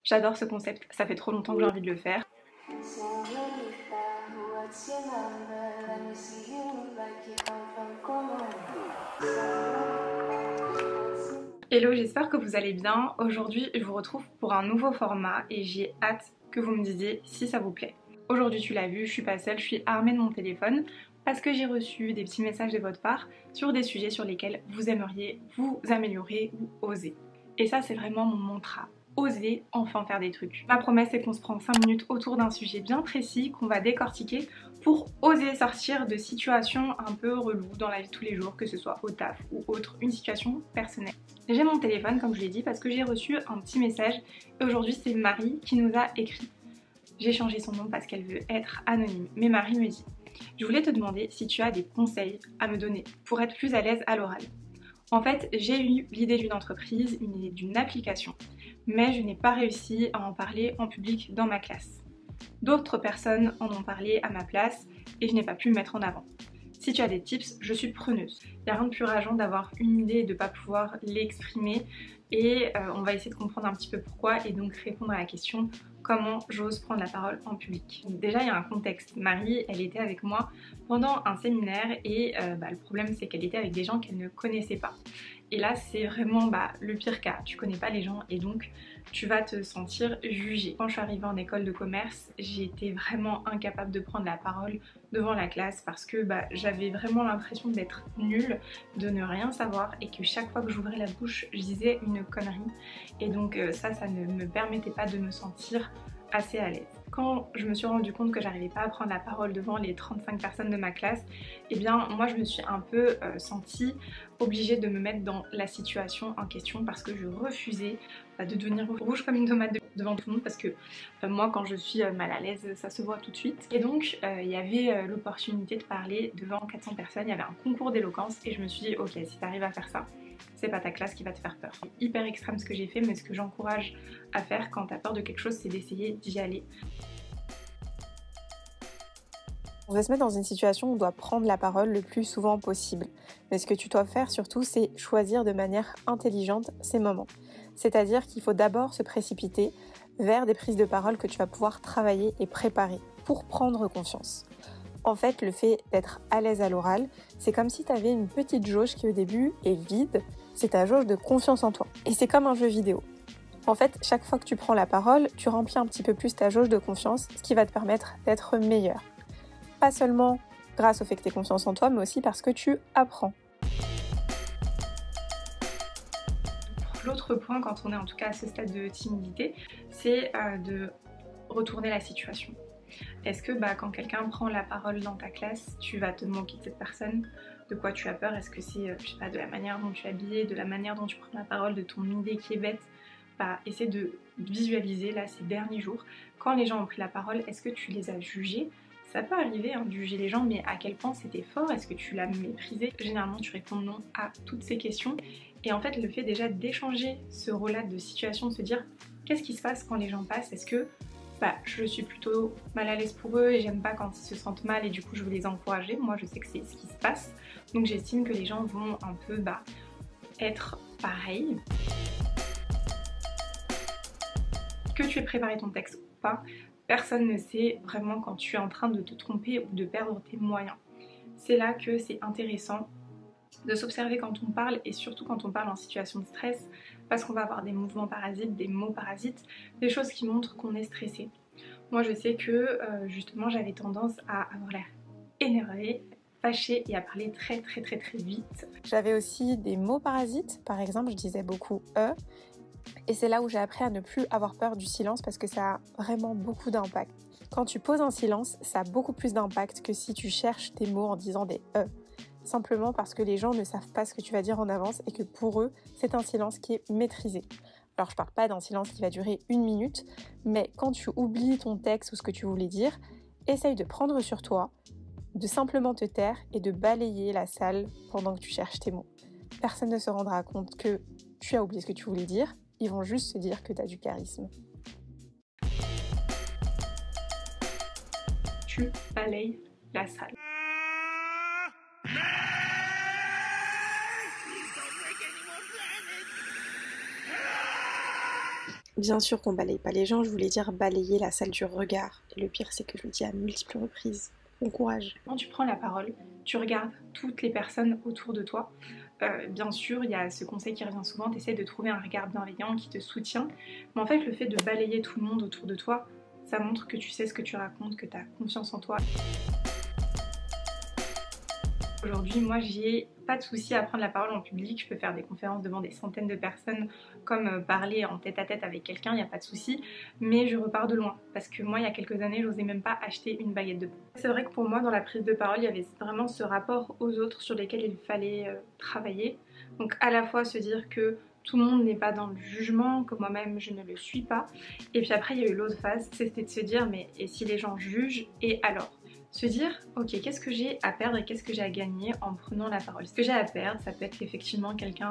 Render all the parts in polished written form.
J'adore ce concept, ça fait trop longtemps que j'ai envie de le faire. Hello, j'espère que vous allez bien. Aujourd'hui, je vous retrouve pour un nouveau format et j'ai hâte que vous me disiez si ça vous plaît. Aujourd'hui, tu l'as vu, je suis pas seule, je suis armée de mon téléphone parce que j'ai reçu des petits messages de votre part sur des sujets sur lesquels vous aimeriez vous améliorer ou oser. Et ça, c'est vraiment mon mantra. Oser enfin faire des trucs. Ma promesse est qu'on se prend 5 minutes autour d'un sujet bien précis qu'on va décortiquer pour oser sortir de situations un peu reloues dans la vie de tous les jours, que ce soit au taf ou autre, une situation personnelle. J'ai mon téléphone, comme je l'ai dit, parce que j'ai reçu un petit message et aujourd'hui c'est Marie qui nous a écrit. J'ai changé son nom parce qu'elle veut être anonyme, mais Marie me dit: je voulais te demander si tu as des conseils à me donner pour être plus à l'aise à l'oral. En fait, j'ai eu l'idée d'une entreprise, une idée d'une application, mais je n'ai pas réussi à en parler en public dans ma classe. D'autres personnes en ont parlé à ma place et je n'ai pas pu me mettre en avant. Si tu as des tips, je suis preneuse. Il n'y a rien de plus rageant d'avoir une idée et de ne pas pouvoir l'exprimer et on va essayer de comprendre un petit peu pourquoi et donc répondre à la question: comment j'ose prendre la parole en public. Déjà, il y a un contexte. Marie, elle était avec moi pendant un séminaire et le problème c'est qu'elle était avec des gens qu'elle ne connaissait pas. Et là, c'est vraiment le pire cas. Tu connais pas les gens et donc tu vas te sentir jugée. Quand je suis arrivée en école de commerce, j'ai été vraiment incapable de prendre la parole devant la classe parce que j'avais vraiment l'impression d'être nulle, de ne rien savoir et que chaque fois que j'ouvrais la bouche, je disais une connerie. Et donc ça ne me permettait pas de me sentir assez à l'aise. Quand je me suis rendu compte que j'arrivais pas à prendre la parole devant les 35 personnes de ma classe, eh bien moi je me suis un peu sentie obligée de me mettre dans la situation en question parce que je refusais de devenir rouge comme une tomate devant tout le monde parce que moi quand je suis mal à l'aise ça se voit tout de suite. Et donc il y avait l'opportunité de parler devant 400 personnes, il y avait un concours d'éloquence et je me suis dit ok, si tu arrives à faire ça, c'est pas ta classe qui va te faire peur. C'est hyper extrême ce que j'ai fait, mais ce que j'encourage à faire quand t'as peur de quelque chose, c'est d'essayer d'y aller. On va se mettre dans une situation où on doit prendre la parole le plus souvent possible. Mais ce que tu dois faire surtout, c'est choisir de manière intelligente ces moments. C'est-à-dire qu'il faut d'abord se précipiter vers des prises de parole que tu vas pouvoir travailler et préparer pour prendre confiance. En fait, le fait d'être à l'aise à l'oral, c'est comme si tu avais une petite jauge qui au début est vide, c'est ta jauge de confiance en toi. Et c'est comme un jeu vidéo. En fait, chaque fois que tu prends la parole, tu remplis un petit peu plus ta jauge de confiance, ce qui va te permettre d'être meilleur. Pas seulement grâce au fait que tu aies confiance en toi, mais aussi parce que tu apprends. L'autre point, quand on est en tout cas à ce stade de timidité, c'est de retourner la situation. Est-ce que quand quelqu'un prend la parole dans ta classe, tu vas te moquer de cette personne? De quoi tu as peur? Est-ce que c'est, je sais pas, de la manière dont tu es habillée, de la manière dont tu prends la parole, de ton idée qui est bête? Essaie de visualiser là ces derniers jours, quand les gens ont pris la parole, est-ce que tu les as jugés? Ça peut arriver de juger les gens, mais à quel point c'était fort? Est-ce que tu l'as méprisé? Généralement tu réponds non à toutes ces questions. Et en fait le fait déjà d'échanger ce rôle-là de situation, de se dire qu'est-ce qui se passe quand les gens passent? Est-ce que je suis plutôt mal à l'aise pour eux et j'aime pas quand ils se sentent mal et du coup je veux les encourager? Moi je sais que c'est ce qui se passe, donc j'estime que les gens vont un peu être pareils. Que tu aies préparé ton texte ou pas, personne ne sait vraiment quand tu es en train de te tromper ou de perdre tes moyens. C'est là que c'est intéressant de s'observer quand on parle et surtout quand on parle en situation de stress parce qu'on va avoir des mouvements parasites, des mots parasites, des choses qui montrent qu'on est stressé. Moi je sais que justement j'avais tendance à avoir l'air énervée, fâchée et à parler très vite. J'avais aussi des mots parasites, par exemple je disais beaucoup et c'est là où j'ai appris à ne plus avoir peur du silence parce que ça a vraiment beaucoup d'impact. Quand tu poses un silence, ça a beaucoup plus d'impact que si tu cherches tes mots en disant des simplement parce que les gens ne savent pas ce que tu vas dire en avance et que pour eux, c'est un silence qui est maîtrisé. Alors je parle pas d'un silence qui va durer 1 minute, mais quand tu oublies ton texte ou ce que tu voulais dire, essaye de prendre sur toi, de simplement te taire et de balayer la salle pendant que tu cherches tes mots. Personne ne se rendra compte que tu as oublié ce que tu voulais dire, ils vont juste se dire que tu as du charisme. Tu balayes la salle. Bien sûr qu'on balaye pas les gens, je voulais dire balayer la salle du regard. Et le pire, c'est que je le dis à multiples reprises. Bon courage. Quand tu prends la parole, tu regardes toutes les personnes autour de toi. Bien sûr, il y a ce conseil qui revient souvent, tu essaies de trouver un regard bienveillant qui te soutient. Mais en fait, le fait de balayer tout le monde autour de toi, ça montre que tu sais ce que tu racontes, que tu as confiance en toi. Aujourd'hui, moi, j'ai pas de souci à prendre la parole en public. Je peux faire des conférences devant des centaines de personnes, comme parler en tête à tête avec quelqu'un, il n'y a pas de souci. Mais je repars de loin, parce que moi, il y a quelques années, j'osais même pas acheter une baguette de pain. C'est vrai que pour moi, dans la prise de parole, il y avait vraiment ce rapport aux autres sur lesquels il fallait travailler. Donc à la fois se dire que tout le monde n'est pas dans le jugement, que moi-même je ne le suis pas. Et puis après, il y a eu l'autre phase, c'était de se dire, mais et si les gens jugent, et alors ? Se dire, ok, qu'est-ce que j'ai à perdre et qu'est-ce que j'ai à gagner en prenant la parole. Ce que j'ai à perdre, ça peut être qu'effectivement quelqu'un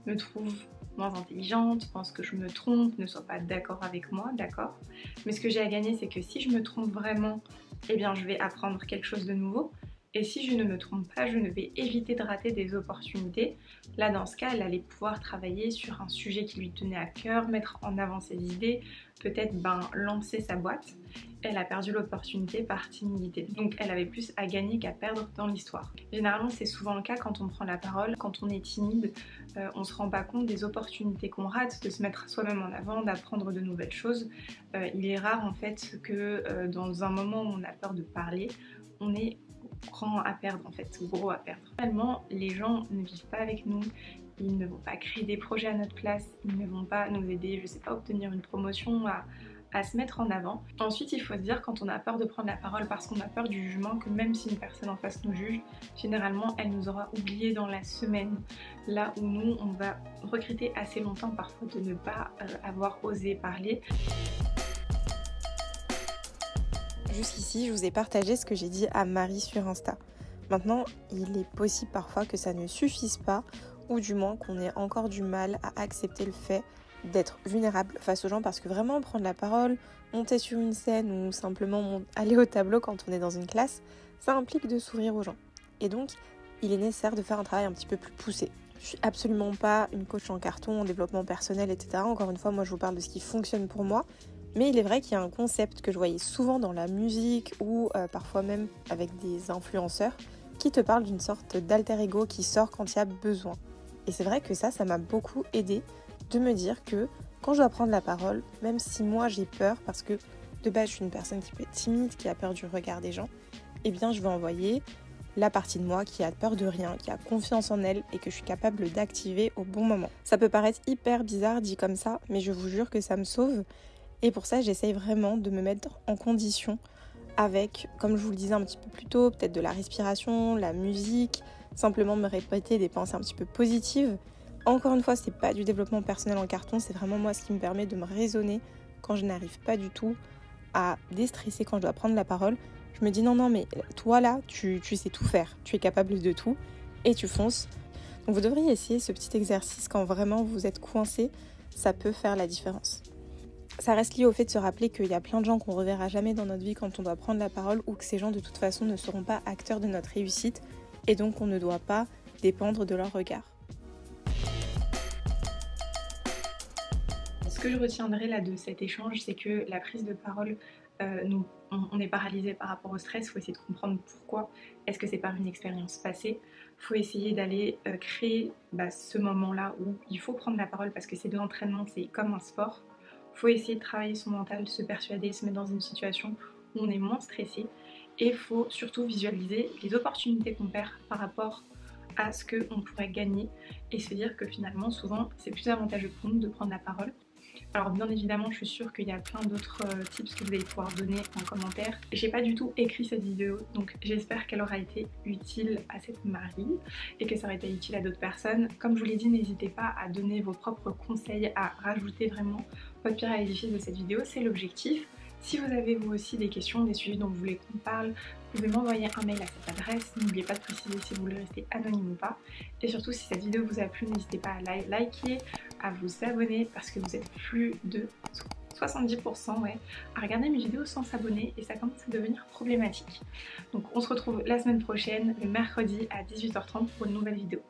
me trouve moins intelligente, pense que je me trompe, ne soit pas d'accord avec moi, d'accord. Mais ce que j'ai à gagner, c'est que si je me trompe vraiment, eh bien je vais apprendre quelque chose de nouveau. Et si je ne me trompe pas, je ne vais éviter de rater des opportunités. Là, dans ce cas, elle allait pouvoir travailler sur un sujet qui lui tenait à cœur, mettre en avant ses idées, peut-être lancer sa boîte. Elle a perdu l'opportunité par timidité. Donc elle avait plus à gagner qu'à perdre dans l'histoire. Généralement, c'est souvent le cas quand on prend la parole, quand on est timide, on se rend pas compte des opportunités qu'on rate, de se mettre soi-même en avant, d'apprendre de nouvelles choses. Il est rare en fait que dans un moment où on a peur de parler, on est grand à perdre en fait, gros à perdre. Finalement, les gens ne vivent pas avec nous, ils ne vont pas créer des projets à notre place, ils ne vont pas nous aider, je sais pas, obtenir une promotion, à se mettre en avant. Ensuite, il faut se dire quand on a peur de prendre la parole parce qu'on a peur du jugement, que même si une personne en face nous juge, généralement elle nous aura oublié dans la semaine, là où nous on va regretter assez longtemps parfois de ne pas avoir osé parler. Jusqu'ici, je vous ai partagé ce que j'ai dit à Marie sur Insta. Maintenant, il est possible parfois que ça ne suffise pas, ou du moins qu'on ait encore du mal à accepter le fait d'être vulnérable face aux gens, parce que vraiment prendre la parole, monter sur une scène ou simplement aller au tableau quand on est dans une classe, ça implique de sourire aux gens. Et donc, il est nécessaire de faire un travail un petit peu plus poussé. Je suis absolument pas une coach en carton, en développement personnel, etc. Encore une fois, moi je vous parle de ce qui fonctionne pour moi. Mais il est vrai qu'il y a un concept que je voyais souvent dans la musique ou parfois même avec des influenceurs qui te parlent d'une sorte d'alter ego qui sort quand il y a besoin. Et c'est vrai que ça m'a beaucoup aidé de me dire que quand je dois prendre la parole, même si moi j'ai peur, parce que de base je suis une personne qui peut être timide, qui a peur du regard des gens, eh bien je vais envoyer la partie de moi qui a peur de rien, qui a confiance en elle et que je suis capable d'activer au bon moment. Ça peut paraître hyper bizarre dit comme ça, mais je vous jure que ça me sauve. Et pour ça, j'essaye vraiment de me mettre en condition avec, comme je vous le disais un petit peu plus tôt, peut-être de la respiration, la musique, simplement me répéter des pensées un petit peu positives. Encore une fois, c'est pas du développement personnel en carton, c'est vraiment moi ce qui me permet de me raisonner quand je n'arrive pas du tout à déstresser quand je dois prendre la parole. Je me dis non, mais toi là, tu sais tout faire, tu es capable de tout et tu fonces. Donc vous devriez essayer ce petit exercice quand vraiment vous êtes coincé, ça peut faire la différence. Ça reste lié au fait de se rappeler qu'il y a plein de gens qu'on reverra jamais dans notre vie quand on doit prendre la parole, ou que ces gens de toute façon ne seront pas acteurs de notre réussite et donc on ne doit pas dépendre de leur regard. Ce que je retiendrai là de cet échange, c'est que la prise de parole, on est paralysé par rapport au stress. Il faut essayer de comprendre pourquoi. Est-ce que c'est par une expérience passée? Il faut essayer d'aller créer ce moment-là où il faut prendre la parole parce que c'est de l'entraînement, c'est comme un sport. Il faut essayer de travailler son mental, se persuader, se mettre dans une situation où on est moins stressé. Et il faut surtout visualiser les opportunités qu'on perd par rapport à ce qu'on pourrait gagner et se dire que finalement, souvent, c'est plus avantageux pour nous de prendre la parole. Alors bien évidemment, je suis sûre qu'il y a plein d'autres tips que vous allez pouvoir donner en commentaire. J'ai pas du tout écrit cette vidéo, donc j'espère qu'elle aura été utile à cette Marie et que ça aura été utile à d'autres personnes. Comme je vous l'ai dit, n'hésitez pas à donner vos propres conseils, à rajouter vraiment votre pierre à l'édifice de cette vidéo, c'est l'objectif. Si vous avez vous aussi des questions, des sujets dont vous voulez qu'on parle, vous pouvez m'envoyer un mail à cette adresse. N'oubliez pas de préciser si vous voulez rester anonyme ou pas. Et surtout, si cette vidéo vous a plu, n'hésitez pas à liker, à vous abonner parce que vous êtes plus de 70% à regarder mes vidéos sans s'abonner et ça commence à devenir problématique. Donc on se retrouve la semaine prochaine, le mercredi à 18h30 pour une nouvelle vidéo.